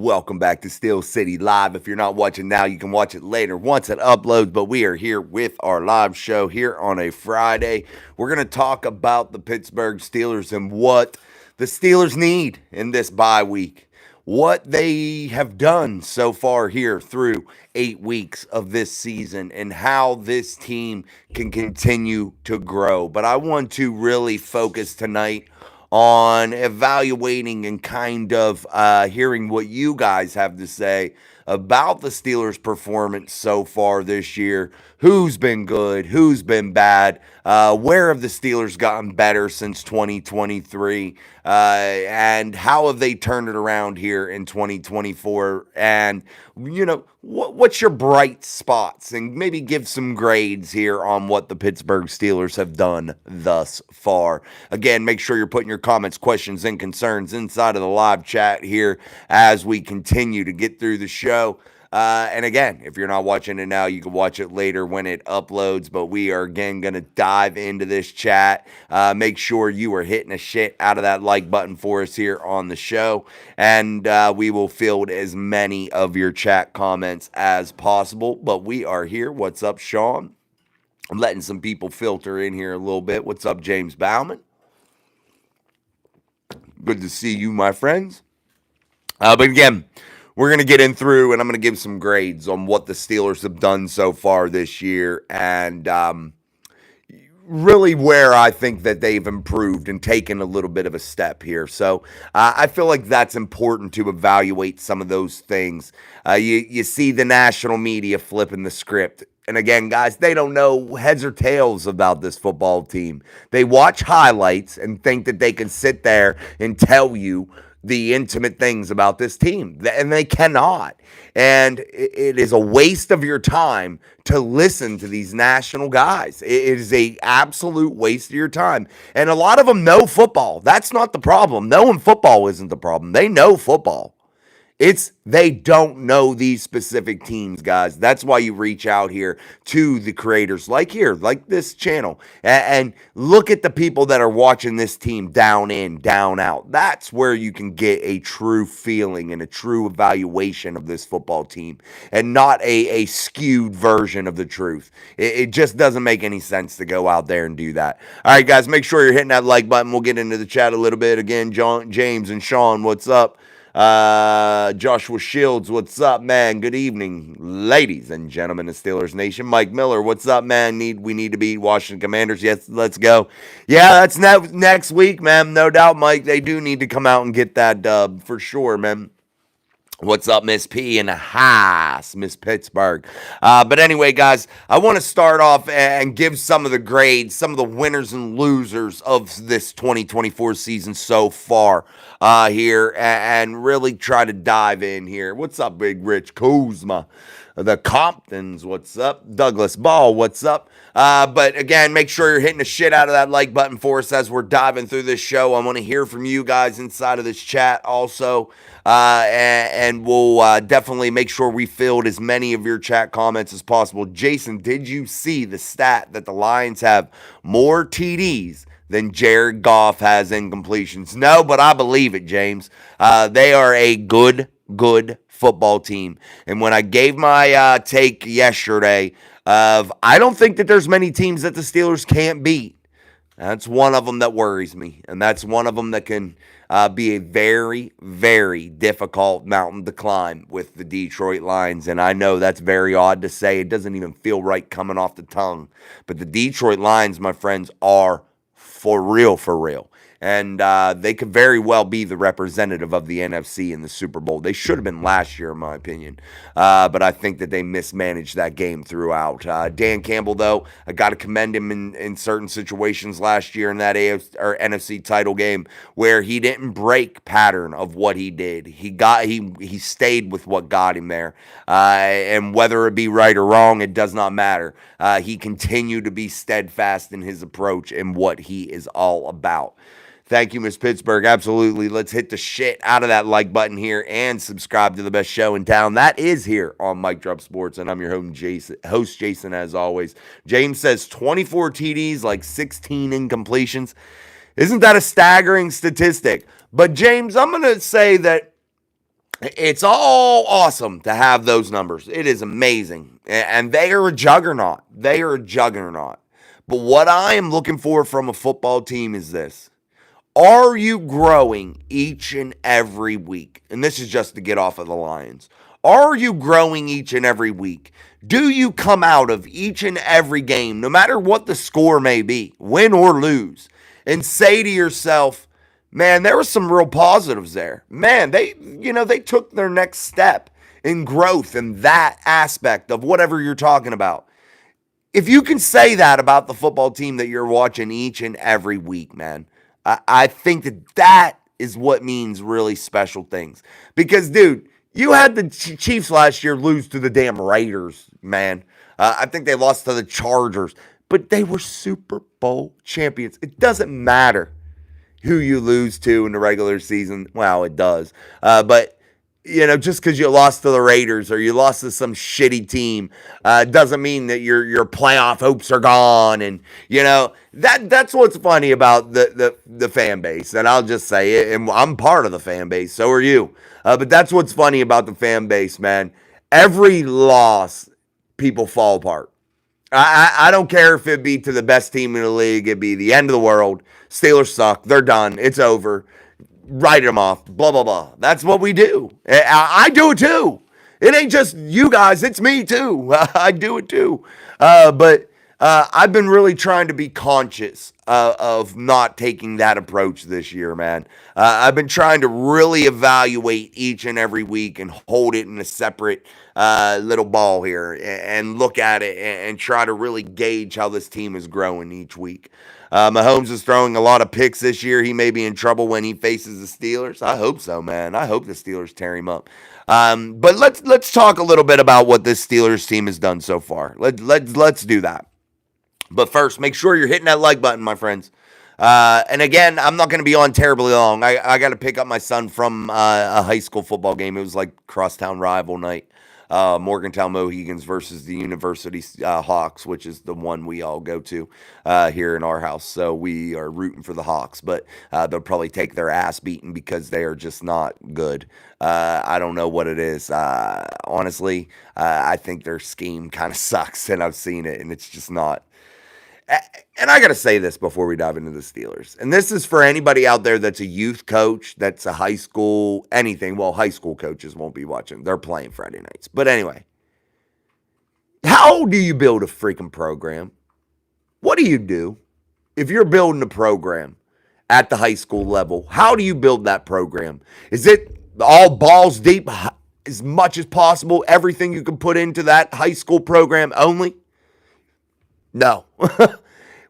Welcome back to Steel City Live. If you're not watching now, you can watch it later once it uploads. But we are here with our live show here on a Friday. We're going to talk about the Pittsburgh Steelers and what the Steelers need in this bye week. What they have done so far here through 8 weeks of this season and how this team can continue to grow. But I want to really focus tonight on evaluating and kind of hearing what you guys have to say about the Steelers' performance so far this year. Who's been good? Who's been bad? Where have the Steelers gotten better since 2023? And how have they turned it around here in 2024? And, what's your bright spots? And maybe give some grades here on what the Pittsburgh Steelers have done thus far. Again, make sure you're putting your comments, questions, and concerns inside of the live chat here as we continue to get through the show. And again, if you're not watching it now, you can watch it later when it uploads. But we are, again, going to dive into this chat. Make sure you are hitting a shit out of that like button for us here on the show. And we will field as many of your chat comments as possible. But we are here. What's up, Sean? I'm letting some people filter in here a little bit. What's up, James Bauman? Good to see you, my friends. But again, we're going to get in through, and I'm going to give some grades on what the Steelers have done so far this year and really where I think that they've improved and taken a little bit of a step here. So I feel like that's important to evaluate some of those things. You see the national media flipping the script. And again, guys, they don't know heads or tails about this football team. They watch highlights and think that they can sit there and tell you the intimate things about this team, and they cannot. And it is a waste of your time to listen to these national guys. It is a absolute waste of your time. And a lot of them know football. That's not the problem. Knowing football isn't the problem. They know football. They don't know these specific teams, guys. That's why you reach out here to the creators like this channel, and look at the people that are watching this team down in, down out. That's where you can get a true feeling and a true evaluation of this football team, and not a skewed version of the truth. It just doesn't make any sense to go out there and do that. All right, guys, make sure you're hitting that like button. We'll get into the chat a little bit. Again, James and Sean, what's up? Joshua Shields, what's up, man? Good evening, ladies and gentlemen of Steelers Nation. Mike Miller, what's up, man? We need to beat Washington Commanders. Yes, let's go. Yeah, that's next week, man. No doubt, Mike. They do need to come out and get that dub for sure, man. What's up, Miss P and Haas, Miss Pittsburgh? But anyway, guys, I want to start off and give some of the grades, some of the winners and losers of this 2024 season so far here, and really try to dive in here. What's up, Big Rich Kuzma? The Comptons, what's up? Douglas Ball, what's up? But again, make sure you're hitting the shit out of that like button for us as we're diving through this show. I want to hear from you guys inside of this chat also. And we'll definitely make sure we filled as many of your chat comments as possible. Jason, did you see the stat that the Lions have more TDs than Jared Goff has incompletions? No, but I believe it, James. They are a good football team. And when I gave my take yesterday of I don't think that there's many teams that the Steelers can't beat, that's one of them that worries me. And that's one of them that can be a very, very difficult mountain to climb with the Detroit Lions. And I know that's very odd to say. It doesn't even feel right coming off the tongue. But the Detroit Lions, my friends, are for real, for real. And they could very well be the representative of the NFC in the Super Bowl. They should have been last year, in my opinion. But I think that they mismanaged that game throughout. Dan Campbell, though, I got to commend him in certain situations last year in that NFC title game where he didn't break pattern of what he did. He stayed with what got him there. And whether it be right or wrong, it does not matter. He continued to be steadfast in his approach and what he is all about. Thank you, Miss Pittsburgh. Absolutely. Let's hit the shit out of that like button here and subscribe to the best show in town. That is here on Mic Drop Sports, and I'm your host, Jason, as always. James says 24 TDs, like 16 incompletions. Isn't that a staggering statistic? But, James, I'm going to say that It's all awesome to have those numbers. It is amazing. And they are a juggernaut. They are a juggernaut. But what I am looking for from a football team is this. Are you growing each and every week? And this is just to get off of the Lions. Are you growing each and every week? Do you come out of each and every game, no matter what the score may be, win or lose, and say to yourself, man, there were some real positives there. Man, they took their next step in growth in that aspect of whatever you're talking about. If you can say that about the football team that you're watching each and every week, man, I think that is what means really special things. Because, dude, you had the Chiefs last year lose to the damn Raiders, man. I think they lost to the Chargers, but they were Super Bowl champions. It doesn't matter who you lose to in the regular season. Well, it does. But just because you lost to the Raiders or you lost to some shitty team, doesn't mean that your playoff hopes are gone. And that's what's funny about the fan base. And I'll just say it. And I'm part of the fan base. So are you. But that's what's funny about the fan base, man. Every loss, people fall apart. I don't care if it be to the best team in the league. It'd be the end of the world. Steelers suck. They're done. It's over. Write them off. Blah, blah, blah. That's what we do. I do it too. It ain't just you guys. It's me too. I do it too. But I've been really trying to be conscious of not taking that approach this year, man. I've been trying to really evaluate each and every week and hold it in a separate little ball here and look at it and try to really gauge how this team is growing each week. Mahomes is throwing a lot of picks this year. He may be in trouble when he faces the Steelers. I hope so, man. I hope the Steelers tear him up. But let's talk a little bit about what this Steelers team has done so far. Let's do that. But first, make sure you're hitting that like button, my friends. And again, I'm not going to be on terribly long. I got to pick up my son from a high school football game. It was like crosstown rival night. Morgantown Mohegans versus the University Hawks, which is the one we all go to here in our house. So we are rooting for the Hawks, but they'll probably take their ass beaten because they are just not good. I don't know what it is. Honestly, I think their scheme kind of sucks, and I've seen it, and it's just not. And I got to say this before we dive into the Steelers. And this is for anybody out there that's a youth coach, that's a high school, anything. Well, high school coaches won't be watching. They're playing Friday nights. But anyway, how do you build a freaking program? What do you do if you're building a program at the high school level? How do you build that program? Is it all balls deep, as much as possible, everything you can put into that high school program only? No.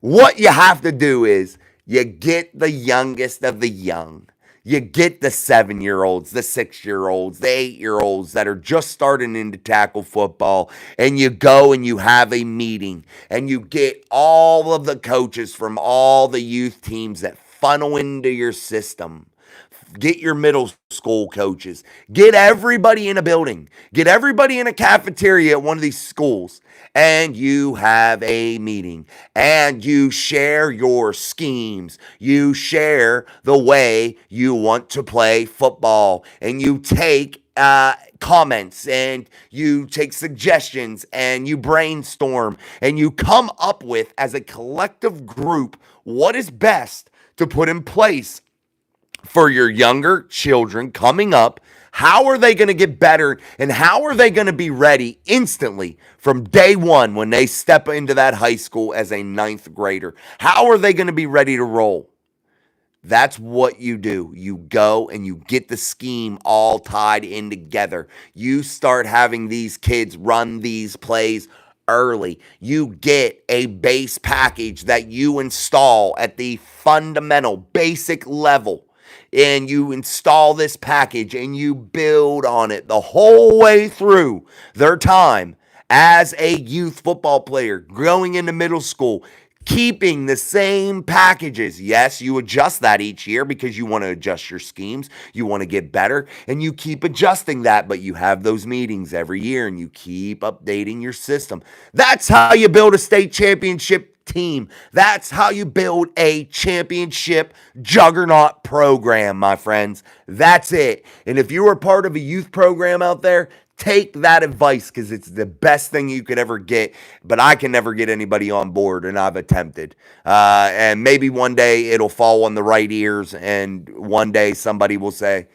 What you have to do is you get the youngest of the young. You get the 7-year-olds, the 6-year-olds, the 8-year-olds that are just starting into tackle football, and you go and you have a meeting, and you get all of the coaches from all the youth teams that funnel into your system. Get your middle school coaches. Get everybody in a building. Get everybody in a cafeteria at one of these schools. And you have a meeting. And you share your schemes. You share the way you want to play football. And you take comments and you take suggestions and you brainstorm and you come up with, as a collective group, what is best to put in place for your younger children coming up. How are they going to get better, and how are they going to be ready instantly from day one when they step into that high school as a 9th grader? How are they going to be ready to roll? That's what you do. You go and you get the scheme all tied in together. You start having these kids run these plays early. You get a base package that you install at the fundamental basic level. And you install this package and you build on it the whole way through their time as a youth football player, growing into middle school, keeping the same packages. Yes, you adjust that each year because you want to adjust your schemes. You want to get better, and you keep adjusting that, but you have those meetings every year and you keep updating your system. That's how you build a state championship team. That's how you build a championship juggernaut program, my friends. That's it. And if you are part of a youth program out there, take that advice because it's the best thing you could ever get. But I can never get anybody on board, and I've attempted. And maybe one day it'll fall on the right ears, and one day somebody will say,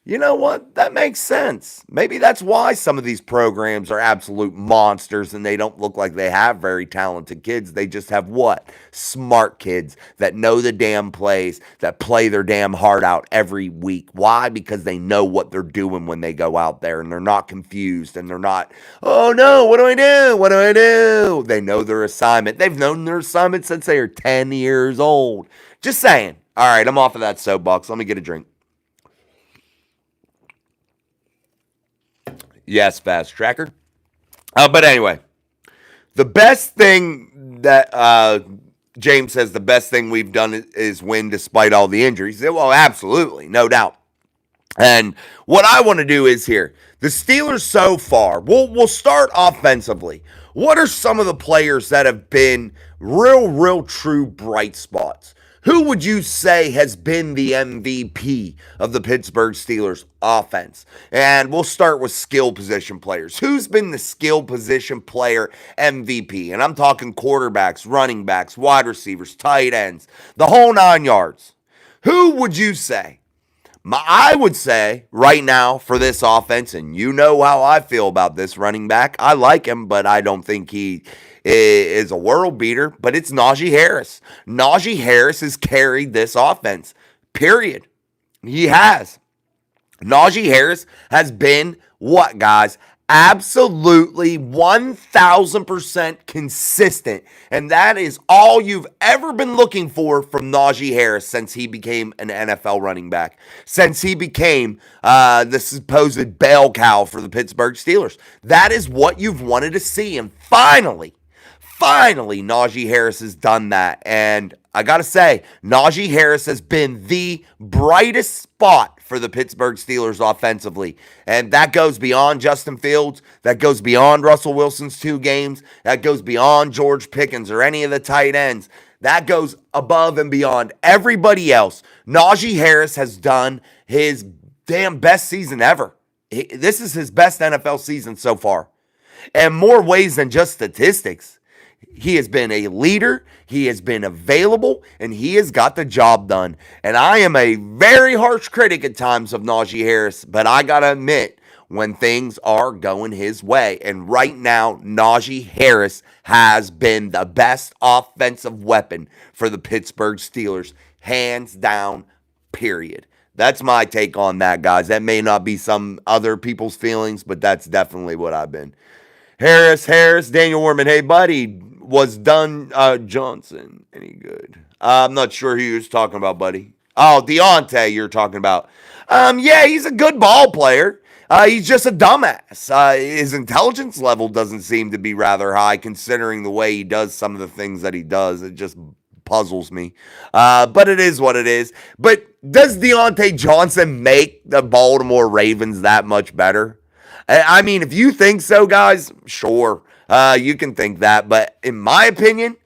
you know what? That makes sense. Maybe that's why some of these programs are absolute monsters and they don't look like they have very talented kids. They just have what? Smart kids that know the damn plays, that play their damn heart out every week. Why? Because they know what they're doing when they go out there and they're not confused and they're not, oh no, what do I do? What do I do? They know their assignment. They've known their assignment since they are 10 years old. Just saying. All right, I'm off of that soapbox. Let me get a drink. Yes, Fast Tracker. But anyway, the best thing that James says the best thing we've done is win despite all the injuries. Well, absolutely, no doubt. And what I want to do is here, the Steelers so far, we'll start offensively. What are some of the players that have been real true bright spots? Who would you say has been the MVP of the Pittsburgh Steelers offense? And we'll start with skill position players. Who's been the skill position player MVP? And I'm talking quarterbacks, running backs, wide receivers, tight ends, the whole 9 yards. Who would you say? I would say right now for this offense, and you know how I feel about this running back. I like him, but I don't think he is a world beater, but it's Najee Harris. Najee Harris has carried this offense, period. He has. Najee Harris has been what, guys? Absolutely 1,000% consistent. And that is all you've ever been looking for from Najee Harris since he became an NFL running back. Since he became the supposed bell cow for the Pittsburgh Steelers. That is what you've wanted to see. And finally, Najee Harris has done that. And I got to say, Najee Harris has been the brightest spot for the Pittsburgh Steelers offensively. And that goes beyond Justin Fields. That goes beyond Russell Wilson's 2 games. That goes beyond George Pickens or any of the tight ends. That goes above and beyond everybody else. Najee Harris has done his damn best season ever. This is his best NFL season so far. And more ways than just statistics. He has been a leader, he has been available, and he has got the job done. And I am a very harsh critic at times of Najee Harris, but I got to admit, when things are going his way. And right now, Najee Harris has been the best offensive weapon for the Pittsburgh Steelers, hands down, period. That's my take on that, guys. That may not be some other people's feelings, but that's definitely what I've been. Harris, Daniel Warman. Hey, buddy, was Dunn Johnson any good? I'm not sure who you was talking about, buddy. Oh, Deontay you're talking about. Yeah, he's a good ball player. He's just a dumbass. His intelligence level doesn't seem to be rather high considering the way he does some of the things that he does. It just puzzles me. But it is what it is. But does Deontay Johnson make the Baltimore Ravens that much better? I mean, if you think so, guys, sure, you can think that. But in my opinion,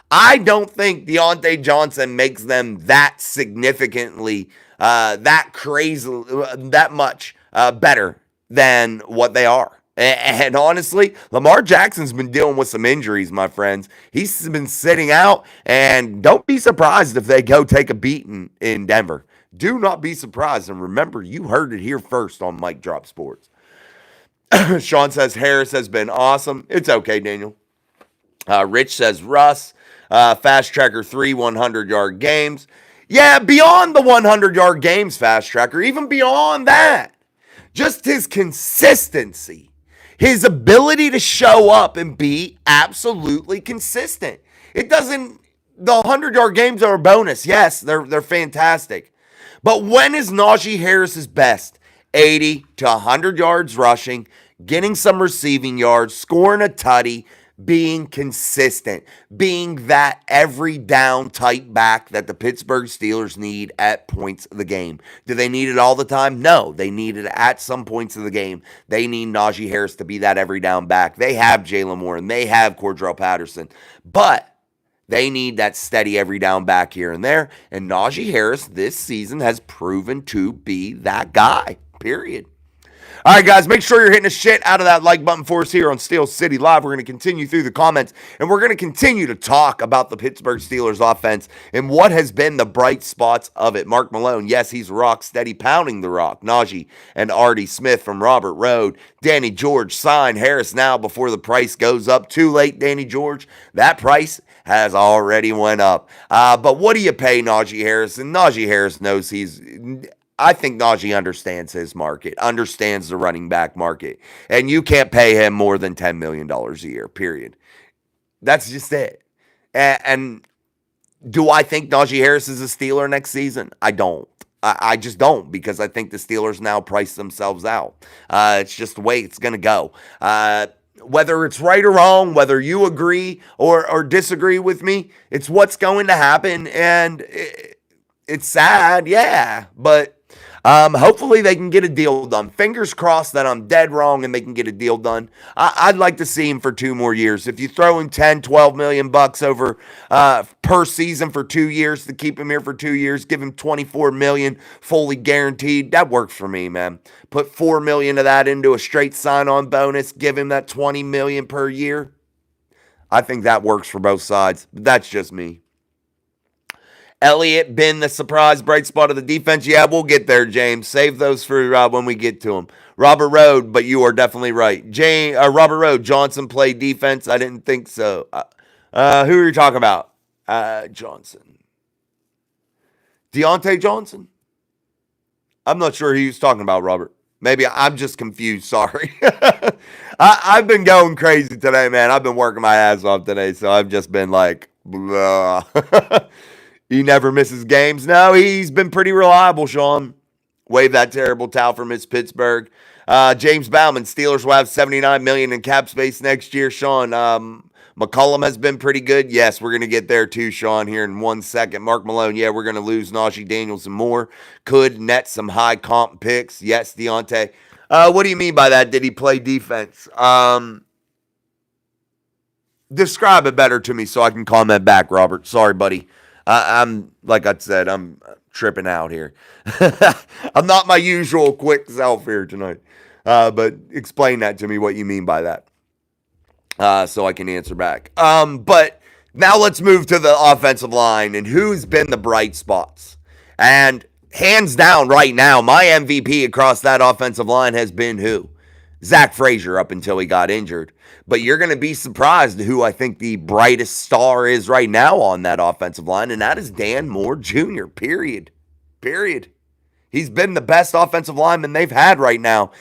I don't think Deontay Johnson makes them that significantly, that crazy, that much better than what they are. And honestly, Lamar Jackson's been dealing with some injuries, my friends. He's been sitting out, and don't be surprised if they go take a beating in Denver. Do not be surprised. And remember, you heard it here first on Mike Drop Sports. Sean says Harris has been awesome. It's okay, Daniel. Rich says Russ. Fast Tracker 3 100-yard games. Yeah, beyond the 100-yard games, Fast Tracker, even beyond that. Just his consistency. His ability to show up and be absolutely consistent. It doesn't, the 100-yard games are a bonus. Yes, they're fantastic. But when is Najee Harris's best? 80 to 100 yards rushing, getting some receiving yards, scoring a tutty, being consistent, being that every down type back that the Pittsburgh Steelers need at points of the game. Do they need it all the time? No, they need it at some points of the game. They need Najee Harris to be that every down back. They have Jalen Moore and they have Cordell Patterson, but They need that steady every down back here and there. And Najee Harris this season has proven to be that guy, period. All right, guys, make sure you're hitting the shit out of that like button for us here on Steel City Live. We're going to continue through the comments, and we're going to continue to talk about the Pittsburgh Steelers offense and what has been the bright spots of it. Mark Malone, yes, he's rock steady, pounding the rock. Najee and Artie Smith from Robert Road. Danny George, sign Harris now before the price goes up. Too late, Danny George. That price has already went up. But what do you pay Najee Harris? And Najee Harris knows I think Najee understands his market, understands the running back market, and you can't pay him more than $10 million a year, period. That's just it. And do I think Najee Harris is a Steeler next season? I don't. I just don't, because I think the Steelers now price themselves out. It's just the way it's going to go. Whether it's right or wrong, whether you agree or disagree with me, it's what's going to happen, and it's sad, yeah, but hopefully they can get a deal done. Fingers crossed that I'm dead wrong and they can get a deal done. I'd like to see him for 2 more years. If you throw in 10, 12 million bucks over per season for 2 years to keep him here for 2 years, give him 24 million fully guaranteed, that works for me, man. Put 4 million of that into a straight sign-on bonus, give him that 20 million per year. I think that works for both sides, but that's just me. Elliott been the surprise bright spot of the defense. Yeah, we'll get there, James. Save those for when we get to them. Robert Road, but you are definitely right. Robert Road, Johnson played defense. I didn't think so. Who are you talking about? Johnson. Deontay Johnson? I'm not sure who he was talking about, Robert. Maybe I'm just confused. Sorry. I've been going crazy today, man. I've been working my ass off today, so I've just been like, blah. He never misses games. No, he's been pretty reliable, Sean. Wave that terrible towel for Miss Pittsburgh. James Bauman, Steelers will have $79 million in cap space next year, Sean. McCollum has been pretty good. Yes, we're going to get there too, Sean, here in 1 second. Mark Malone, yeah, we're going to lose Najee Daniels and more. Could net some high comp picks. Yes, Deontay. What do you mean by that? Did he play defense? Describe it better to me so I can comment back, Robert. Sorry, buddy. I'm, like I said, I'm tripping out here. I'm not my usual quick self here tonight. But explain that to me, what you mean by that, so I can answer back. But now let's move to the offensive line and who's been the bright spots. And hands down right now, my MVP across that offensive line has been who? Zach Frazier up until he got injured. But you're going to be surprised who I think the brightest star is right now on that offensive line, and that is Dan Moore Jr., period. He's been the best offensive lineman they've had right now,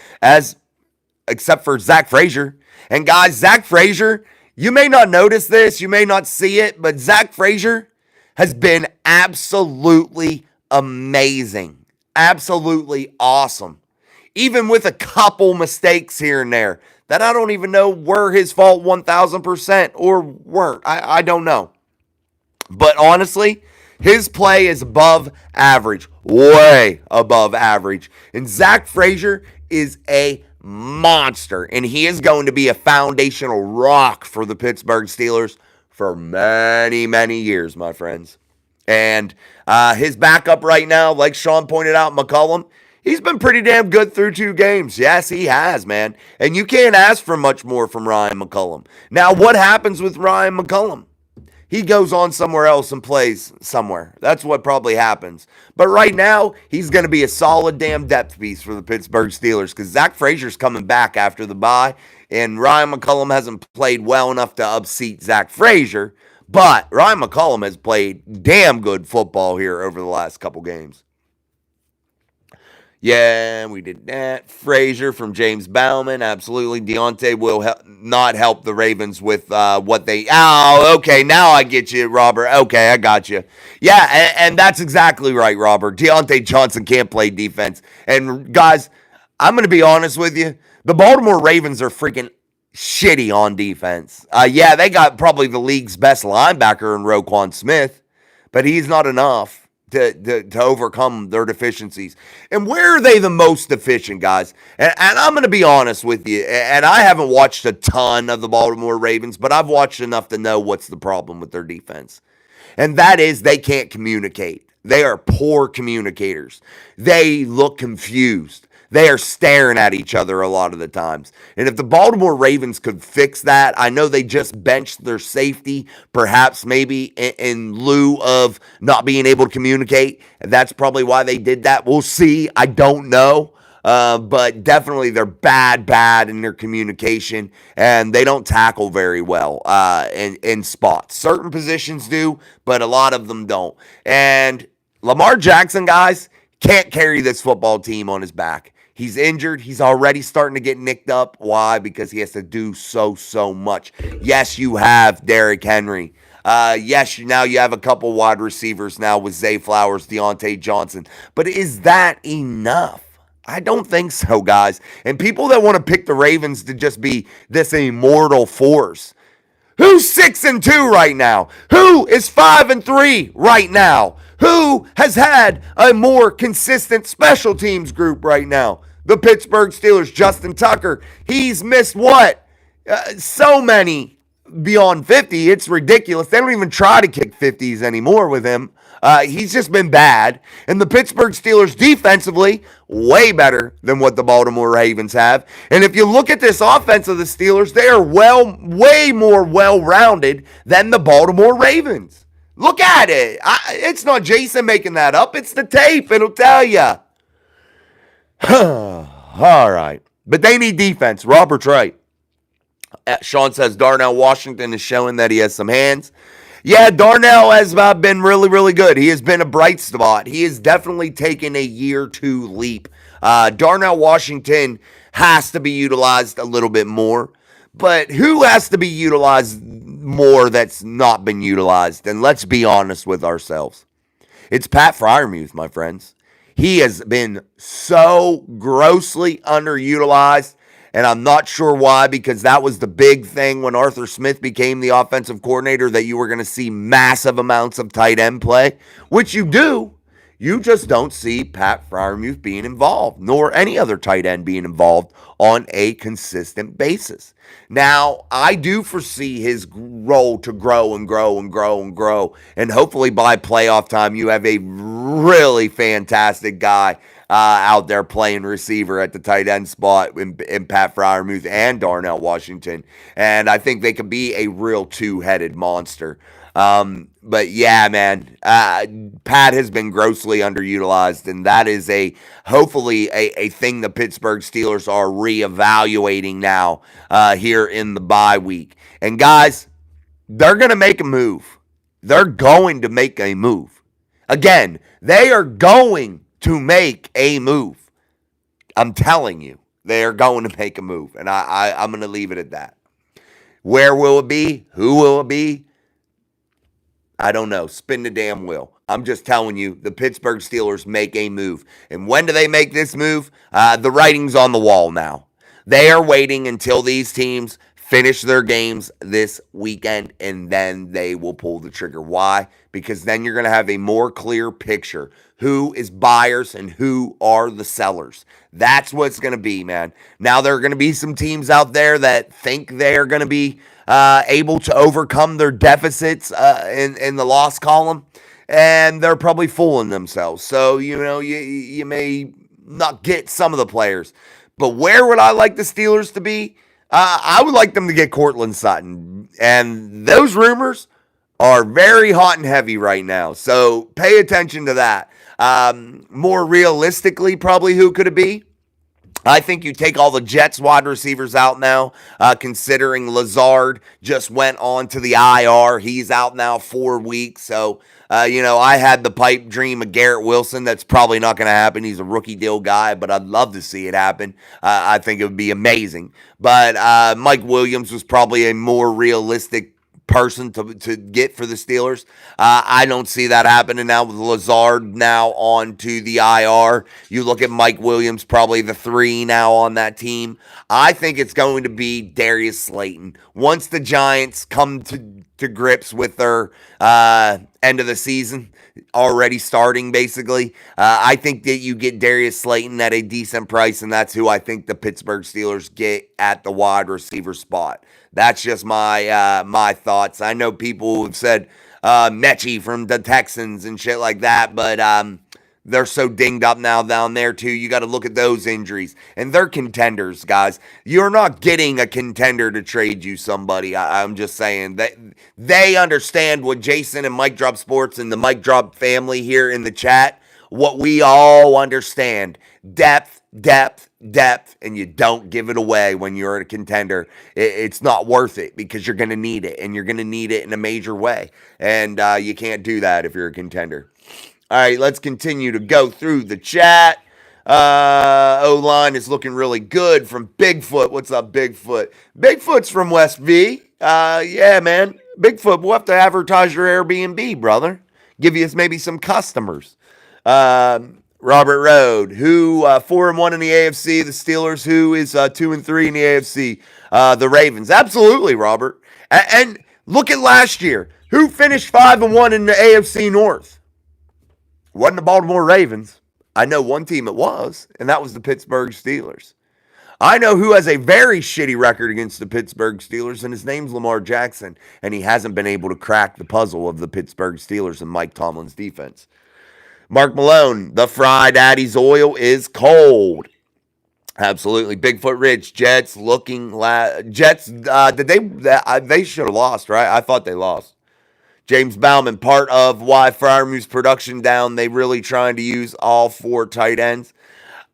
except for Zach Frazier. And guys, Zach Frazier, you may not notice this, you may not see it, but Zach Frazier has been absolutely amazing. Absolutely awesome. Even with a couple mistakes here and there that I don't even know were his fault 1,000% or weren't. I don't know. But honestly, his play is above average, way above average. And Zach Frazier is a monster, and he is going to be a foundational rock for the Pittsburgh Steelers for many, many years, my friends. And his backup right now, like Sean pointed out, McCollum, he's been pretty damn good through 2 games. Yes, he has, man. And you can't ask for much more from Ryan McCollum. Now, what happens with Ryan McCollum? He goes on somewhere else and plays somewhere. That's what probably happens. But right now, he's going to be a solid damn depth piece for the Pittsburgh Steelers because Zach Frazier's coming back after the bye, and Ryan McCollum hasn't played well enough to upseat Zach Frazier, but Ryan McCollum has played damn good football here over the last couple games. Yeah, we did that. Frazier from James Bauman. Absolutely. Deontay will not help the Ravens with what they... Oh, okay. Now I get you, Robert. Okay, I got you. Yeah, and that's exactly right, Robert. Deontay Johnson can't play defense. And guys, I'm going to be honest with you. The Baltimore Ravens are freaking shitty on defense. Yeah, they got probably the league's best linebacker in Roquan Smith, but he's not enough. to overcome their deficiencies. And where are they the most deficient, guys? And I'm going to be honest with you, and I haven't watched a ton of the Baltimore Ravens, but I've watched enough to know what's the problem with their defense. And that is they can't communicate. They are poor communicators. They look confused. They are staring at each other a lot of the times. And if the Baltimore Ravens could fix that, I know they just benched their safety, perhaps maybe in lieu of not being able to communicate. That's probably why they did that. We'll see. I don't know. But definitely they're bad in their communication, and they don't tackle very well in spots. Certain positions do, but a lot of them don't. And Lamar Jackson, guys, can't carry this football team on his back. He's injured. He's already starting to get nicked up. Why? Because he has to do so much. Yes, you have Derrick Henry. Yes, now you have a couple wide receivers now with Zay Flowers, Deontay Johnson. But is that enough? I don't think so, guys. And people that want to pick the Ravens to just be this immortal force. Who's 6-2 right now? Who is 5-3 right now? Who has had a more consistent special teams group right now? The Pittsburgh Steelers, Justin Tucker. He's missed what? So many beyond 50. It's ridiculous. They don't even try to kick 50s anymore with him. He's just been bad. And the Pittsburgh Steelers defensively, way better than what the Baltimore Ravens have. And if you look at this offense of the Steelers, they are way more well-rounded than the Baltimore Ravens. Look at it. It's not Jason making that up. It's the tape. It'll tell you. All right. But they need defense. Robert's right. Sean says Darnell Washington is showing that he has some hands. Yeah, Darnell has been really good. He has been a bright spot. He has definitely taken a year two leap. Darnell Washington has to be utilized a little bit more. But who has to be utilized more that's not been utilized? And let's be honest with ourselves. It's Pat Freiermuth, my friends. He has been so grossly underutilized. And I'm not sure why, because that was the big thing when Arthur Smith became the offensive coordinator, that you were going to see massive amounts of tight end play, which you do. You just don't see Pat Freiermuth being involved, nor any other tight end being involved on a consistent basis. Now, I do foresee his role to grow and grow. And hopefully by playoff time, you have a really fantastic guy out there playing receiver at the tight end spot in Pat Freiermuth and Darnell Washington. And I think they could be a real two-headed monster. But yeah, man, Pat has been grossly underutilized, and that is hopefully a thing the Pittsburgh Steelers are reevaluating now here in the bye week. And guys, they're going to make a move. They're going to make a move. Again, they are going to make a move. I'm telling you, they are going to make a move, and I'm going to leave it at that. Where will it be? Who will it be? I don't know. Spin the damn wheel. I'm just telling you, the Pittsburgh Steelers make a move. And when do they make this move? The writing's on the wall now. They are waiting until these teams finish their games this weekend, and then they will pull the trigger. Why? Because then you're going to have a more clear picture. Who is buyers and who are the sellers? That's what it's going to be, man. Now, there are going to be some teams out there that think they're going to be able to overcome their deficits in the loss column, and they're probably fooling themselves. So, you may not get some of the players. But where would I like the Steelers to be? I would like them to get Courtland Sutton. And those rumors are very hot and heavy right now. So pay attention to that. More realistically, probably who could it be? I think you take all the Jets wide receivers out now, considering Lazard just went on to the IR. He's out now 4 weeks. So, I had the pipe dream of Garrett Wilson. That's probably not going to happen. He's a rookie deal guy, but I'd love to see it happen. I think it would be amazing. But Mike Williams was probably a more realistic person to get for the Steelers. I don't see that happening now with Lazard now on to the IR. You look at Mike Williams, probably the 3 now on that team. I think it's going to be Darius Slayton. Once the Giants come to grips with their end of the season, already starting basically. I think that you get Darius Slayton at a decent price, and that's who I think the Pittsburgh Steelers get at the wide receiver spot. That's just my thoughts. I know people have said Mechie from the Texans and shit like that, but they're so dinged up now down there too. You got to look at those injuries, and they're contenders, guys. You're not getting a contender to trade you somebody. I'm just saying that they understand what Jason and Mike Drop Sports and the Mike Drop family here in the chat, what we all understand: depth, depth, depth, and you don't give it away when you're a contender. It's not worth it because you're going to need it, and you're going to need it in a major way, and you can't do that if you're a contender. All right, let's continue to go through the chat. O-line is looking really good from Bigfoot. What's up, Bigfoot? Bigfoot's from West V. Yeah, man. Bigfoot, we'll have to advertise your Airbnb, brother. Give you maybe some customers. Robert Road, who 4-1 in the AFC. The Steelers, who is 2-3 in the AFC. The Ravens. Absolutely, Robert. And look at last year. Who finished 5-1 in the AFC North? Wasn't the Baltimore Ravens. I know one team it was, and that was the Pittsburgh Steelers. I know who has a very shitty record against the Pittsburgh Steelers, and his name's Lamar Jackson, and he hasn't been able to crack the puzzle of the Pittsburgh Steelers and Mike Tomlin's defense. Mark Malone, the fried Addie's oil is cold. Absolutely. Bigfoot Ridge, Jets looking Jets, they should have lost, right? I thought they lost. James Bauman, part of why Freiermuth's production down, they really trying to use all 4 tight ends.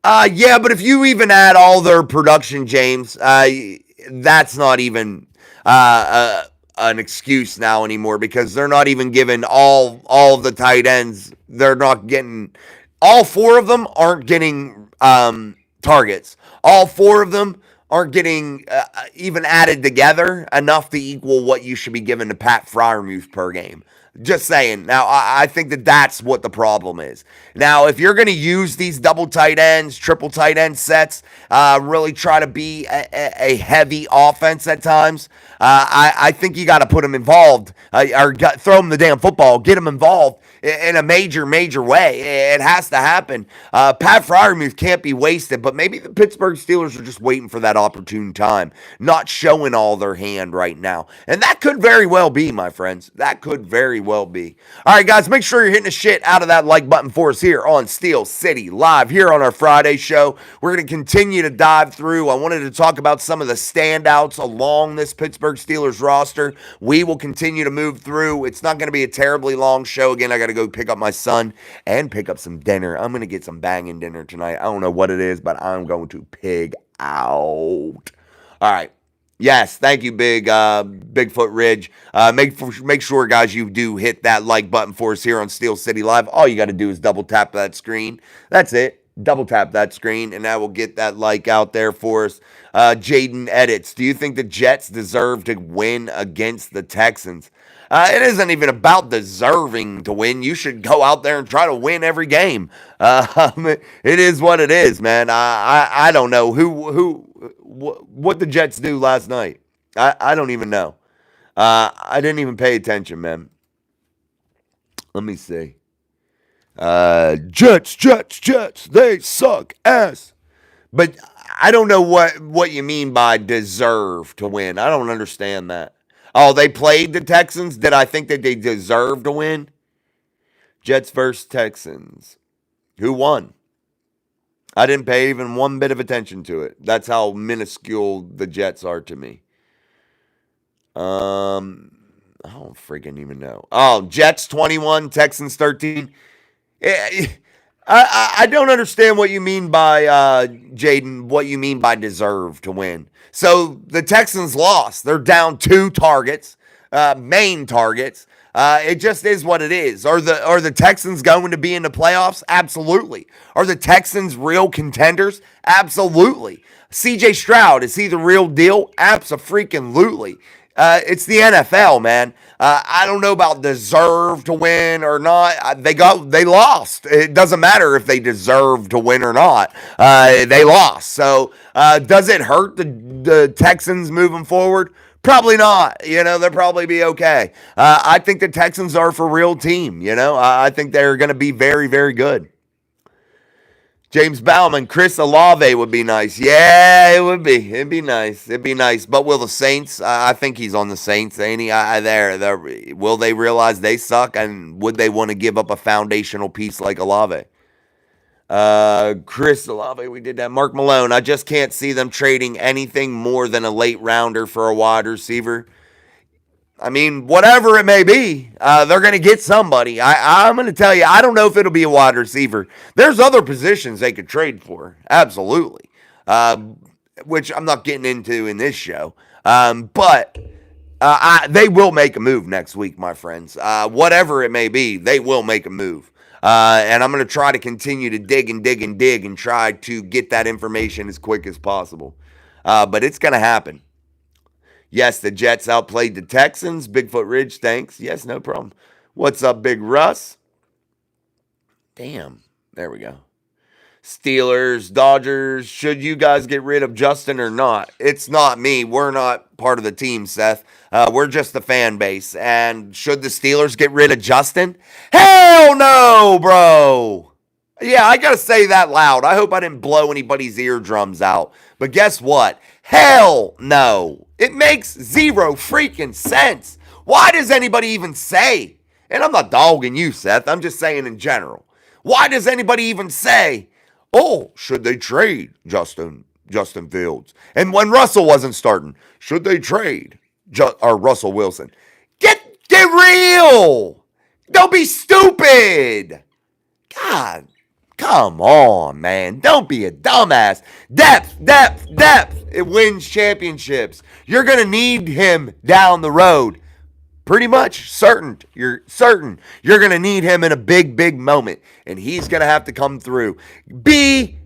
Yeah, but if you even add all their production, James, that's not even an excuse now anymore because they're not even giving all of the tight ends. They're not getting, all 4 of them aren't getting targets. All 4 of them aren't getting even added together enough to equal what you should be giving to Pat Freiermuth per game. Just saying. Now, I think that that's what the problem is. Now, if you're going to use these double tight ends, triple tight end sets, really try to be a heavy offense at times, I think you got to put them involved or throw them the damn football, get them involved in a major way. It has to happen. Pat Freiermuth can't be wasted, but maybe the Pittsburgh Steelers are just waiting for that opportune time, not showing all their hand right now. And that could very well be, my friends. That could very well be. All right, guys, make sure you're hitting the shit out of that like button for us here on Steel City Live here on our Friday show. We're going to continue to dive through. I wanted to talk about some of the standouts along this Pittsburgh Steelers roster. We will continue to move through. It's not going to be a terribly long show. Again, I got to go pick up my son and pick up some dinner. I'm going to get some banging dinner tonight. I don't know what it is, but I'm going to pig out. All right. Yes, thank you, Bigfoot Ridge. Make sure, guys, you do hit that like button for us here on Steel City Live. All you got to do is double tap that screen. That's it. Double tap that screen, and that will get that like out there for us. Jaden Edits, do you think the Jets deserve to win against the Texans? It isn't even about deserving to win. You should go out there and try to win every game. It is what it is, man. I don't know what the Jets do last night. I don't even know. I didn't even pay attention, man. Let me see. Jets, they suck ass. But I don't know what you mean by deserve to win. I don't understand that. Oh, they played the Texans? Did I think that they deserved to win? Jets versus Texans. Who won? I didn't pay even one bit of attention to it. That's how minuscule the Jets are to me. I don't freaking even know. Oh, Jets 21, Texans 13. I don't understand what you mean by, Jaden, what you mean by deserve to win. So the Texans lost. They're down 2 targets, main targets. It just is what it is. Are the Texans going to be in the playoffs? Absolutely. Are the Texans real contenders? Absolutely. CJ Stroud, is he the real deal? Abso-freaking-lutely. It's the NFL, man. I don't know about deserve to win or not. They lost. It doesn't matter if they deserve to win or not. They lost. So does it hurt the Texans moving forward? Probably not. They'll probably be okay. I think the Texans are for real team. I think they're going to be very, very good. James Bauman, Chris Olave would be nice. Yeah, it would be. It'd be nice. It'd be nice. But will the Saints? I think he's on the Saints. Ain't he? Will they realize they suck? And would they want to give up a foundational piece like Olave? Chris Olave, we did that. Mark Malone, I just can't see them trading anything more than a late rounder for a wide receiver. I mean, whatever it may be, they're going to get somebody. I'm going to tell you, I don't know if it'll be a wide receiver. There's other positions they could trade for, absolutely, which I'm not getting into in this show. But they will make a move next week, my friends. Whatever it may be, they will make a move. And I'm going to try to continue to dig and try to get that information as quick as possible. But it's going to happen. Yes, the Jets outplayed the Texans. Bigfoot Ridge, thanks. Yes, no problem. What's up, Big Russ? Damn. There we go. Steelers, Dodgers. Should you guys get rid of Justin or not? It's not me. We're not part of the team, Seth. We're just the fan base. And should the Steelers get rid of Justin? Hell no, bro. Yeah, I got to say that loud. I hope I didn't blow anybody's eardrums out. But guess what? Hell no. It makes zero freaking sense. Why does anybody even say? And I'm not dogging you, Seth. I'm just saying in general. Why does anybody even say, oh, should they trade Justin Fields? And when Russell wasn't starting, should they trade Russell Wilson? Get real. Don't be stupid. God. Come on, man. Don't be a dumbass. Depth. It wins championships. You're going to need him down the road. Pretty much certain. You're certain you're going to need him in a big moment. And he's going to have to come through. Be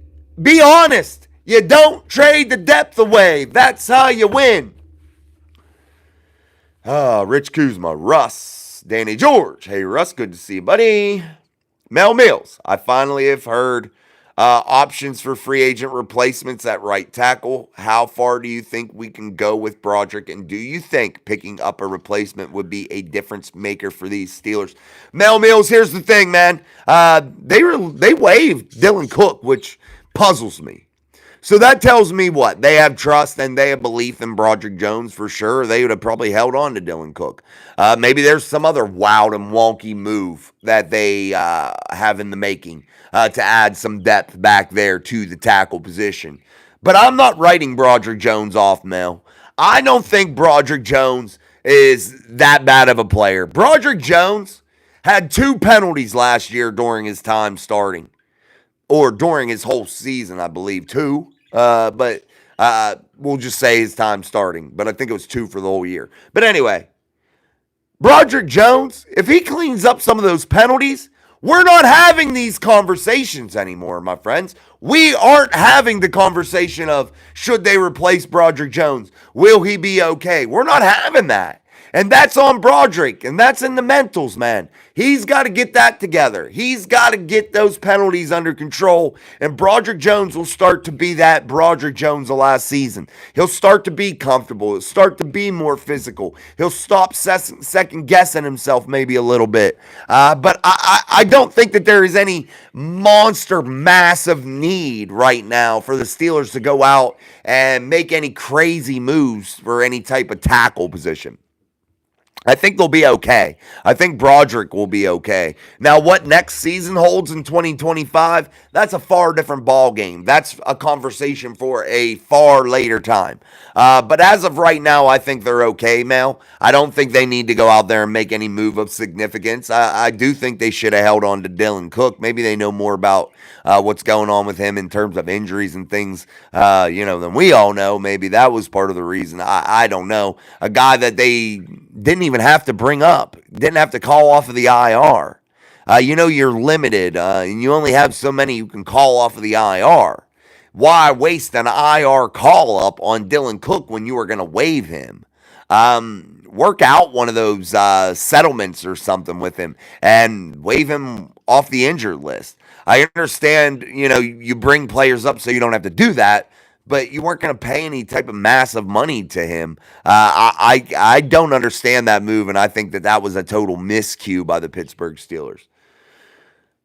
honest. You don't trade the depth away. That's how you win. Rich Kuzma. Russ. Danny George. Hey, Russ. Good to see you, buddy. Mel Mills, I finally have heard options for free agent replacements at right tackle. How far do you think we can go with Broderick? And do you think picking up a replacement would be a difference maker for these Steelers? Mel Mills, here's the thing, man. They waived Dylan Cook, which puzzles me. So that tells me what? They have trust and they have belief in Broderick Jones for sure. They would have probably held on to Dylan Cook. Maybe there's some other wild and wonky move that they have in the making to add some depth back there to the tackle position. But I'm not writing Broderick Jones off, Mel. I don't think Broderick Jones is that bad of a player. Broderick Jones had 2 penalties last year during his time starting. Or during his whole season, I believe, 2. But we'll just say his time starting. But I think it was 2 for the whole year. But anyway, Broderick Jones, if he cleans up some of those penalties, we're not having these conversations anymore, my friends. We aren't having the conversation of, should they replace Broderick Jones? Will he be okay? We're not having that. And that's on Broderick, and that's in the mentals, man. He's got to get that together. He's got to get those penalties under control, and Broderick Jones will start to be that Broderick Jones of last season. He'll start to be comfortable. He'll start to be more physical. He'll stop second-guessing himself maybe a little bit. But I don't think that there is any monster, massive need right now for the Steelers to go out and make any crazy moves for any type of tackle position. I think they'll be okay. I think Broderick will be okay. Now, what next season holds in 2025, that's a far different ball game. That's a conversation for a far later time. But as of right now, I think they're okay, Mel. I don't think they need to go out there and make any move of significance. I do think they should have held on to Dylan Cook. Maybe they know more about what's going on with him in terms of injuries and things, than we all know. Maybe that was part of the reason. I don't know. A guy that they didn't even have to bring up, didn't have to call off of the IR. You're limited, and you only have so many you can call off of the IR. Why waste an IR call-up on Dylan Cook when you are going to waive him? Work out one of those settlements or something with him and waive him off the injured list. I understand, you bring players up so you don't have to do that, but you weren't going to pay any type of massive money to him. I don't understand that move, and I think that was a total miscue by the Pittsburgh Steelers.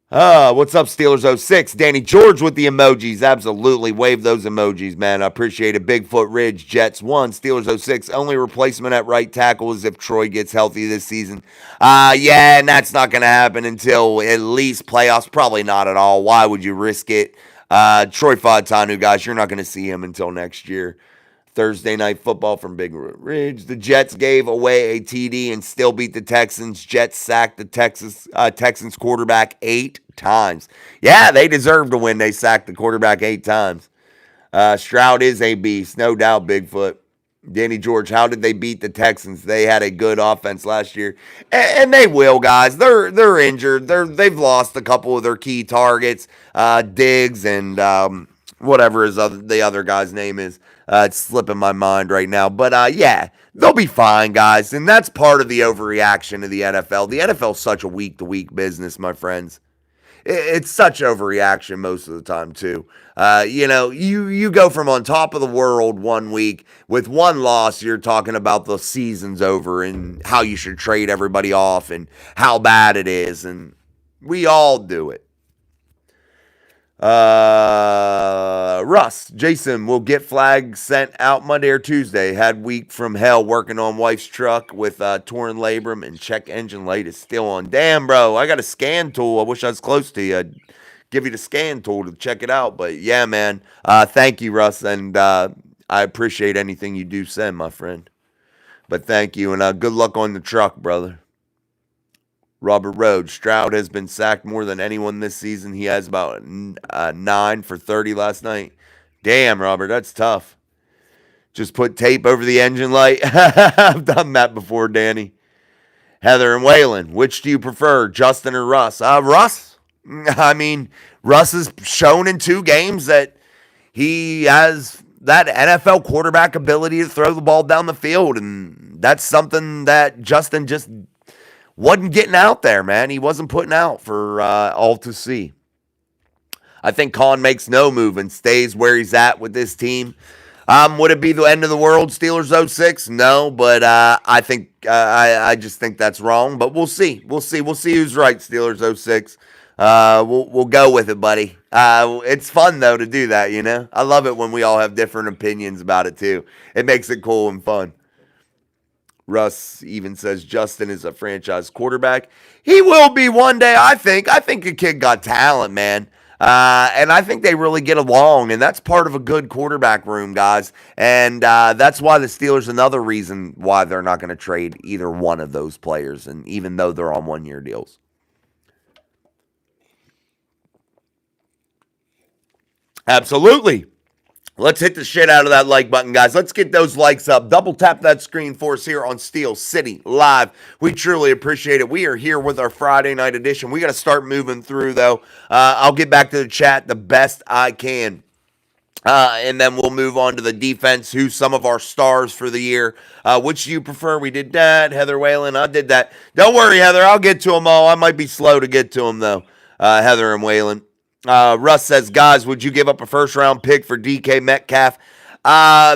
What's up, Steelers 06? Danny George with the emojis. Absolutely. Wave those emojis, man. I appreciate it. Bigfoot Ridge, Jets 1, Steelers 06. Only replacement at right tackle is if Troy gets healthy this season. Yeah, and that's not going to happen until at least playoffs. Probably not at all. Why would you risk it? Troy Fautanu, guys, you're not going to see him until next year. Thursday night football from Big Ridge. The Jets gave away a TD and still beat the Texans. Jets sacked the Texans quarterback 8 times. Yeah, they deserve to win. They sacked the quarterback 8 times. Stroud is a beast, no doubt, Bigfoot. Danny George, how did they beat the Texans? They had a good offense last year, and they will, guys. They're injured. They've lost a couple of their key targets, Diggs and whatever the other guy's name is. It's slipping my mind right now. But yeah, they'll be fine, guys. And that's part of the overreaction of the NFL. The NFL is such a week-to-week business, my friends. It's such overreaction most of the time, too. You go from on top of the world one week with one loss, you're talking about the season's over and how you should trade everybody off and how bad it is. And we all do it. Russ, Jason will get flags sent out Monday or Tuesday. Had week from hell working on wife's truck with torn labrum and check engine light is still on. Damn, bro, I got a scan tool. I wish I was close to you. I'd give you the scan tool to check it out. But yeah, man, thank you, Russ, and I appreciate anything you do send, my friend. But thank you, and good luck on the truck, brother. Robert Rhodes, Stroud has been sacked more than anyone this season. He has about 9 for 30 last night. Damn, Robert, that's tough. Just put tape over the engine light. I've done that before, Danny. Heather and Waylon, which do you prefer, Justin or Russ? Russ. I mean, Russ has shown in 2 games that he has that NFL quarterback ability to throw the ball down the field, and that's something that Justin just wasn't getting out there, man. He wasn't putting out for all to see. I think Kahn makes no move and stays where he's at with this team. Would it be the end of the world, Steelers 06? No, but I think I just think that's wrong. But we'll see. We'll see who's right, Steelers 06. We'll go with it, buddy. It's fun though to do that, you know. I love it when we all have different opinions about it too. It makes it cool and fun. Russ even says Justin is a franchise quarterback. He will be one day, I think. I think the kid got talent, man. And I think they really get along, and that's part of a good quarterback room, guys. And that's why the Steelers, another reason why they're not going to trade either one of those players, and even though they're on one-year deals. Absolutely. Let's hit the shit out of that like button, guys. Let's get those likes up. Double tap that screen for us here on Steel City Live. We truly appreciate it. We are here with our Friday night edition. We got to start moving through, though. I'll get back to the chat the best I can. And then we'll move on to the defense, who's some of our stars for the year. Which do you prefer? We did that. Heather Whalen, I did that. Don't worry, Heather. I'll get to them all. I might be slow to get to them, though. Heather and Whalen. Russ says, guys, would you give up a first-round pick for DK Metcalf?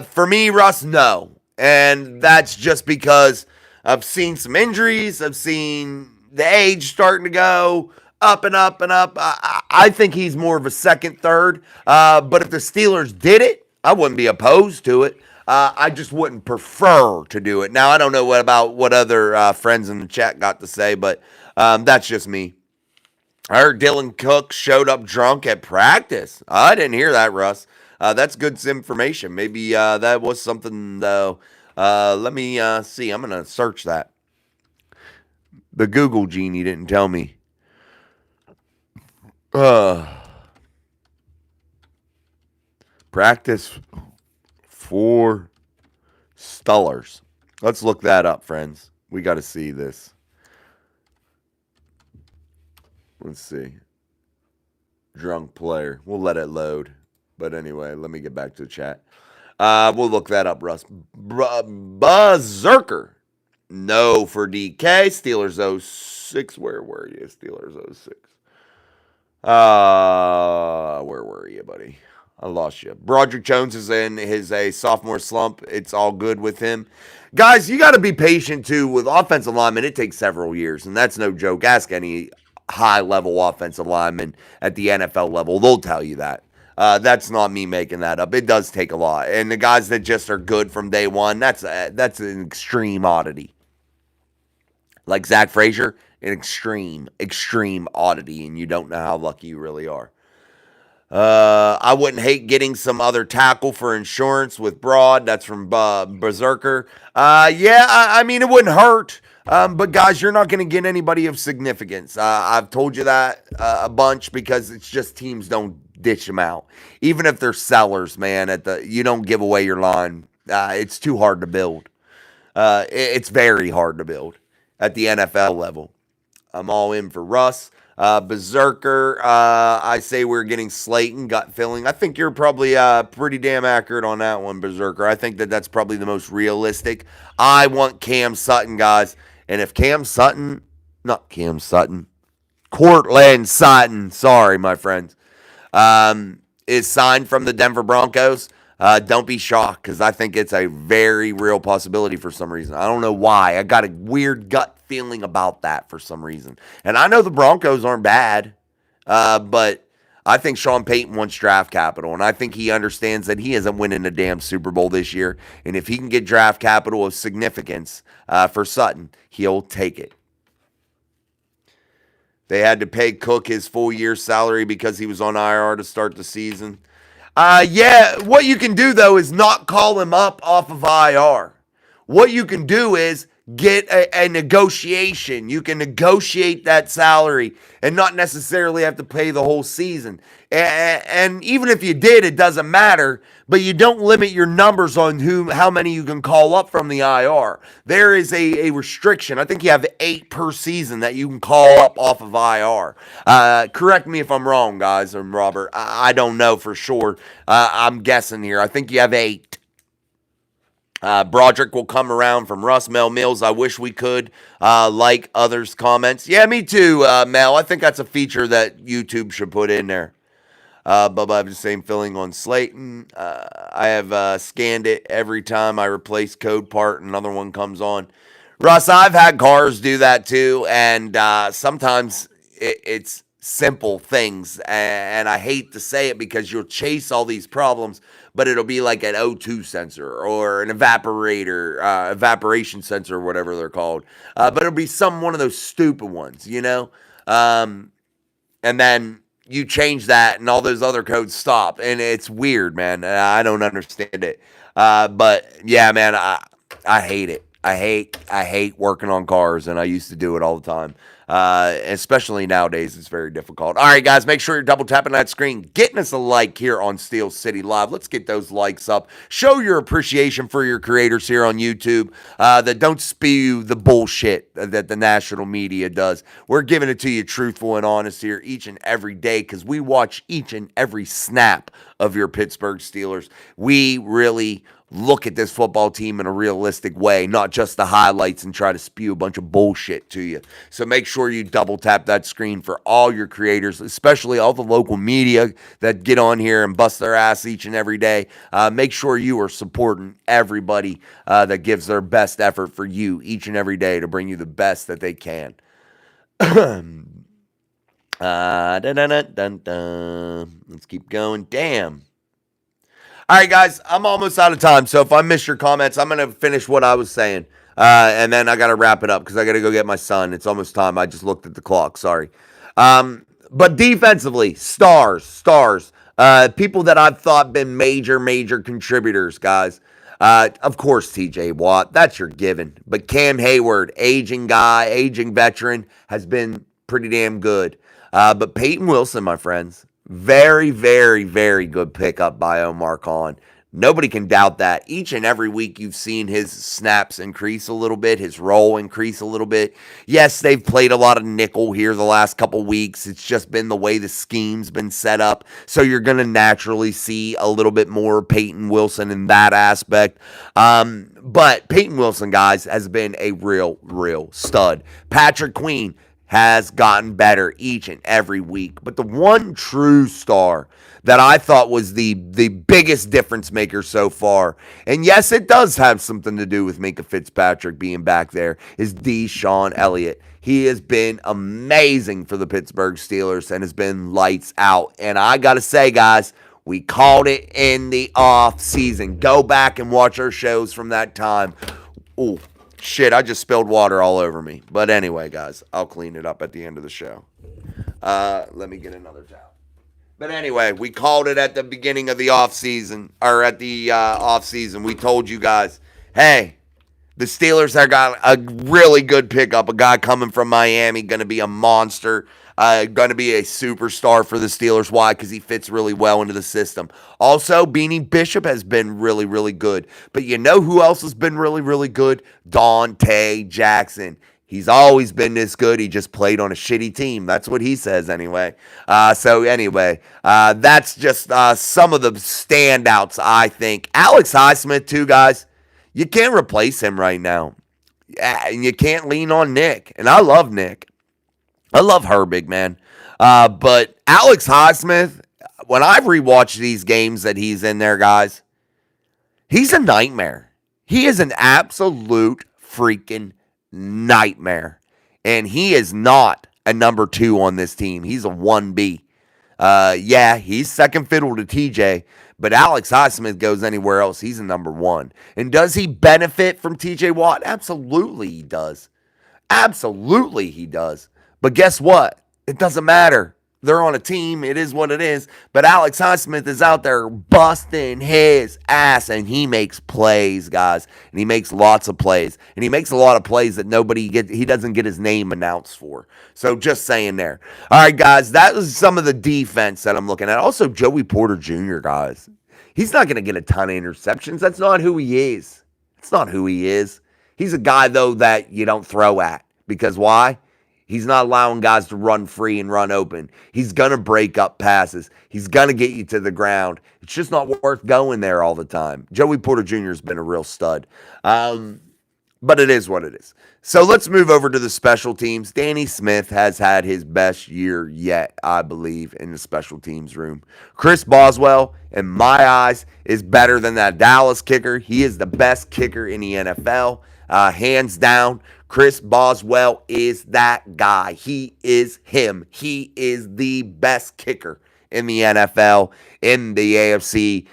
For me, Russ, no. And that's just because I've seen some injuries. I've seen the age starting to go up and up and up. I think he's more of a second, third. But if the Steelers did it, I wouldn't be opposed to it. I just wouldn't prefer to do it. Now, I don't know what other friends in the chat got to say, but that's just me. I heard Dylan Cook showed up drunk at practice. I didn't hear that, Russ. That's good information. Maybe that was something, though. Let me see. I'm going to search that. The Google genie didn't tell me. Practice for Steelers. Let's look that up, friends. We got to see this. Let's see. Drunk player. We'll let it load. But anyway, let me get back to the chat. We'll look that up, Russ. Berserker. No for DK. Steelers 06. Where were you? Steelers 06. Where were you, buddy? I lost you. Broderick Jones is in his a sophomore slump. It's all good with him. Guys, you got to be patient too with offensive linemen. It takes several years, and that's no joke. Ask any high level offensive lineman at the NFL level; they'll tell you that. That's not me making that up. It does take a lot, and the guys that just are good from day one, that's an extreme oddity. Like Zach Frazier, an extreme oddity, and you don't know how lucky you really are. I wouldn't hate getting some other tackle for insurance with Broad. That's from Berserker. Yeah, I mean, it wouldn't hurt. But guys, you're not going to get anybody of significance. I've told you that a bunch because it's just teams don't ditch them out. Even if they're sellers, man, you don't give away your line. It's too hard to build. It's very hard to build at the NFL level. I'm all in for Russ. Berserker, I say we're getting Slayton, gut feeling. I think you're probably pretty damn accurate on that one, Berserker. I think that's probably the most realistic. I want Cam Sutton, guys. And if Courtland Sutton, sorry, my friends, is signed from the Denver Broncos, don't be shocked because I think it's a very real possibility for some reason. I don't know why. I got a weird gut feeling about that for some reason. And I know the Broncos aren't bad, but I think Sean Payton wants draft capital, and I think he understands that he isn't winning a damn Super Bowl this year. And if he can get draft capital of significance for Sutton, he'll take it. They had to pay Cook his full year salary because he was on IR to start the season. Yeah, what you can do, though, is not call him up off of IR. What you can do is get a negotiation. You can negotiate that salary and not necessarily have to pay the whole season. And even if you did, it doesn't matter. But you don't limit your numbers on how many you can call up from the IR. There is a restriction. I think you have 8 per season that you can call up off of IR. Correct me if I'm wrong, guys, and Robert. I don't know for sure. I'm guessing here. I think you have 8. Broderick will come around from Russ. Mel Mills, I wish we could. Like others' comments. Yeah, me too, Mel. I think that's a feature that YouTube should put in there. Bubba, I have the same feeling on Slayton. I have scanned it every time I replace code part, another one comes on. Russ, I've had cars do that too, and sometimes it's simple things, and I hate to say it because you'll chase all these problems, but it'll be like an O2 sensor or an evaporation sensor, or whatever they're called. But it'll be one of those stupid ones, you know? And then you change that and all those other codes stop. And it's weird, man. I don't understand it. But yeah, man, I hate it. I hate working on cars, and I used to do it all the time. Especially nowadays, it's very difficult. All right, guys, make sure you're double tapping that screen, getting us a like here on Steel City Live. Let's get those likes up. Show your appreciation for your creators here on YouTube that don't spew the bullshit that the national media does. We're giving it to you truthful and honest here each and every day because we watch each and every snap of your Pittsburgh Steelers. We really look at this football team in a realistic way, not just the highlights and try to spew a bunch of bullshit to you. So make sure you double tap that screen for all your creators, especially all the local media that get on here and bust their ass each and every day. Make sure you are supporting everybody that gives their best effort for you each and every day to bring you the best that they can. Let's keep going. Damn. All right, guys, I'm almost out of time, so if I miss your comments, I'm going to finish what I was saying, and then I got to wrap it up because I got to go get my son. It's almost time. I just looked at the clock. Sorry. But defensively, stars, people that I've thought been major contributors, guys. Of course, TJ Watt, that's your given. But Cam Hayward, aging veteran, has been pretty damn good. But Peyton Wilson, my friends, very good pickup by Omar Khan. Nobody can doubt that. Each and every week you've seen his snaps increase a little bit, his role increase a little bit. Yes, they've played a lot of nickel here the last couple weeks. It's just been the way the scheme's been set up. So you're going to naturally see a little bit more Peyton Wilson in that aspect. But Peyton Wilson, guys, has been a real stud. Patrick Queen has gotten better each and every week. But the one true star that I thought was the biggest difference maker so far. And yes, it does have something to do with Minka Fitzpatrick being back there, is Deshaun Elliott. He has been amazing for the Pittsburgh Steelers and has been lights out. And I got to say, guys, we called it in the off season. Go back and watch our shows from that time. Oh, shit, I just spilled water all over me. But anyway, guys, I'll clean it up at the end of the show. Let me get another towel. But anyway, we called it at the beginning of the off season, or at the off season. We told you guys, hey, the Steelers have got a really good pickup. A guy coming from Miami, going to be a monster. Going to be a superstar for the Steelers. Why? Because he fits really well into the system. Also, Beanie Bishop has been really, really good. But you know who else has been really, really good? Dante Jackson. He's always been this good. He just played on a shitty team. That's what he says anyway. That's just some of the standouts, I think. Alex Highsmith, too, guys. You can't replace him right now. And you can't lean on Nick. And I love Nick. I love her, big man. But Alex Highsmith, when I've rewatched these games that he's in there, guys, he's a nightmare. He is an absolute freaking nightmare. And he is not a number 2 on this team. He's a 1B. Yeah, he's second fiddle to TJ. But Alex Highsmith goes anywhere else, he's a number 1. And does he benefit from TJ Watt? Absolutely he does. Absolutely he does. But guess what? It doesn't matter. They're on a team. It is what it is. But Alex Highsmith is out there busting his ass, and he makes plays, guys. And he makes lots of plays. And he makes a lot of plays that he doesn't get his name announced for. So just saying there. All right, guys, that was some of the defense that I'm looking at. Also, Joey Porter Jr., guys. He's not going to get a ton of interceptions. That's not who he is. It's not who he is. He's a guy, though, that you don't throw at. Because why? He's not allowing guys to run free and run open. He's going to break up passes. He's going to get you to the ground. It's just not worth going there all the time. Joey Porter Jr. has been a real stud. But it is what it is. So let's move over to the special teams. Danny Smith has had his best year yet, I believe, in the special teams room. Chris Boswell, in my eyes, is better than that Dallas kicker. He is the best kicker in the NFL. Hands down, Chris Boswell is that guy. He is him. He is the best kicker in the NFL, in the AFC,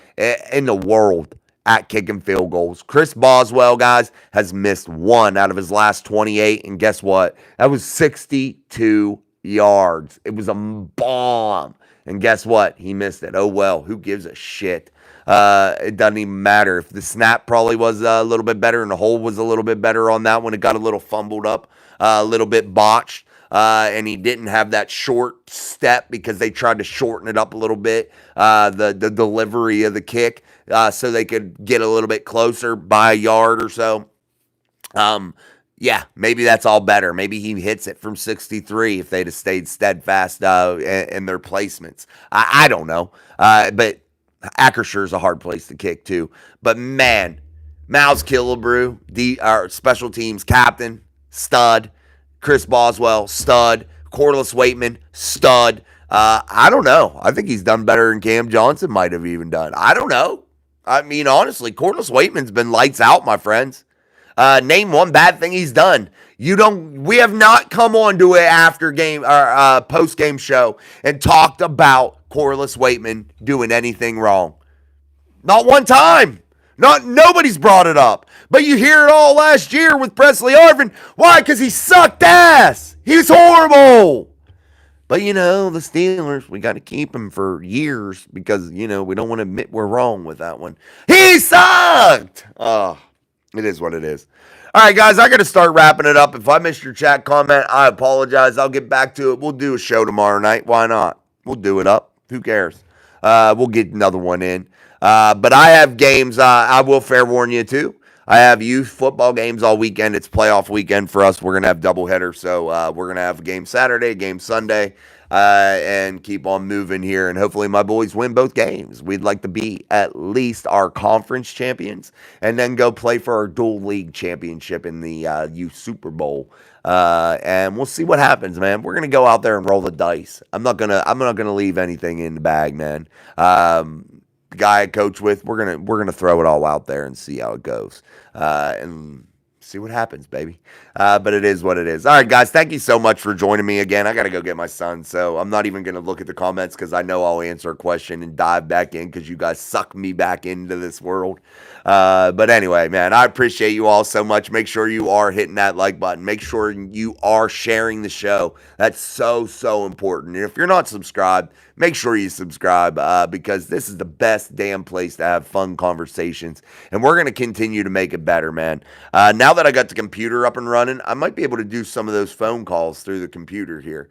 in the world at kicking field goals. Chris Boswell, guys, has missed 1 out of his last 28, and guess what? That was 62 yards. It was a bomb, and guess what? He missed it. Oh, well, who gives a shit? It doesn't even matter. If the snap probably was a little bit better and the hole was a little bit better on that one, it got a little fumbled up, a little bit botched, and he didn't have that short step because they tried to shorten it up a little bit, the delivery of the kick, so they could get a little bit closer by a yard or so. Yeah, maybe that's all better. Maybe he hits it from 63 if they'd have stayed steadfast in their placements. I don't know, but Acrisure is a hard place to kick too. But man, Miles Killebrew, our special teams captain, stud. Chris Boswell, stud. Corliss Waitman, stud. I don't know. I think he's done better than Cam Johnson might have even done. I don't know. I mean, honestly, Corliss Waitman's been lights out, my friends. Name one bad thing he's done. We have not come on to an after game or post game show and talked about Corliss Waitman doing anything wrong. Not one time. Nobody's brought it up. But you hear it all last year with Presley Harvin. Why? Because he sucked ass. He was horrible. But, the Steelers, we got to keep him for years because, we don't want to admit we're wrong with that one. He sucked. Oh, it is what it is. All right, guys, I got to start wrapping it up. If I missed your chat comment, I apologize. I'll get back to it. We'll do a show tomorrow night. Why not? We'll do it up. Who cares? We'll get another one in. But I have games. I will fair warn you, too. I have youth football games all weekend. It's playoff weekend for us. We're going to have doubleheader. So we're going to have a game Saturday, a game Sunday. and keep on moving here. And hopefully my boys win both games. We'd like to be at least our conference champions and then go play for our dual league championship in the youth Super Bowl. And we'll see what happens, man. We're gonna go out there and roll the dice. I'm not gonna leave anything in the bag, man. The guy I coach with, we're gonna throw it all out there and see how it goes. And see what happens, baby. But it is what it is. All right, guys, thank you so much for joining me again. I got to go get my son, so I'm not even going to look at the comments because I know I'll answer a question and dive back in because you guys suck me back into this world. But anyway, man, I appreciate you all so much. Make sure you are hitting that like button. Make sure you are sharing the show. That's so, so important. And if you're not subscribed, make sure you subscribe because this is the best damn place to have fun conversations. And we're going to continue to make it better, man. Now that I got the computer up and running, I might be able to do some of those phone calls through the computer here,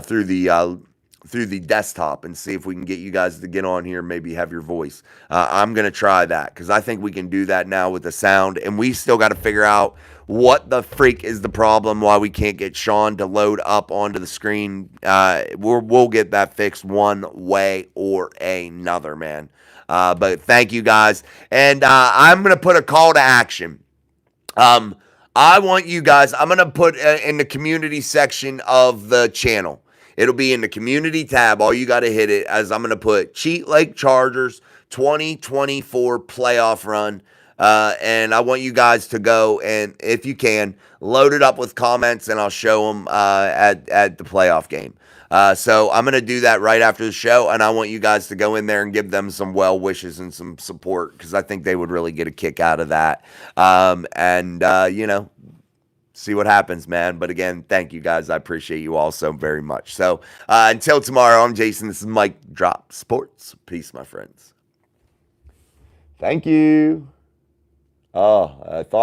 through the desktop, and see if we can get you guys to get on here and maybe have your voice. I'm going to try that because I think we can do that now with the sound, and we still got to figure out what the freak is the problem why we can't get Sean to load up onto the screen. We'll get that fixed one way or another, man. But thank you guys, and I'm going to put a call to action. I want you guys, I'm going to put in the community section of the channel. It'll be in the community tab. All you got to hit it as I'm going to put Cheat Lake Chargers 2024 playoff run. And I want you guys to go and, if you can, load it up with comments and I'll show them at the playoff game. So I'm going to do that right after the show, and I want you guys to go in there and give them some well wishes and some support because I think they would really get a kick out of that. See what happens, man. But again, thank you guys. I appreciate you all so very much. So until tomorrow, I'm Jason. This is Mike Drop Sports. Peace, my friends. Thank you. Oh, I thought